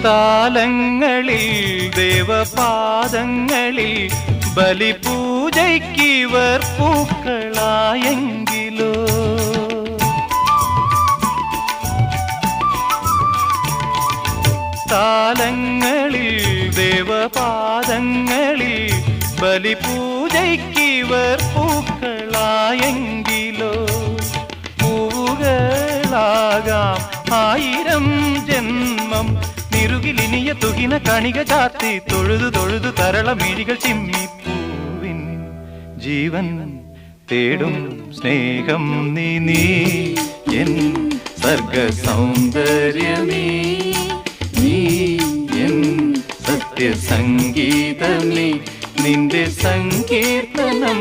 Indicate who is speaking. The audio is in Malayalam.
Speaker 1: താലങ്ങളിൽ ദേവപാദങ്ങളിൽ ബലിപൂജയ്ക്കിവർ പൂക്കളായെങ്കിലോ താലങ്ങളിൽ ദേവപാദങ്ങളിൽ ബലിപൂജയ്ക്കിവർ പൂക്കളായെങ്കിലോ പൂവുകളാകാം 1000 ജന്മം നിറുകിലിനിയ തുകിന കണിക ചാത്തി തൊഴുതു തൊഴുതു തരളമിഴികൾ ചിമ്മിപ്പൂവിൻ ജീവൻ തേടും സ്നേഹം നീ എൻ സർഗ സൗന്ദര്യമേ നീ എൻ സത്യസംഗീതമേ നിന്റെ സങ്കീർത്തനം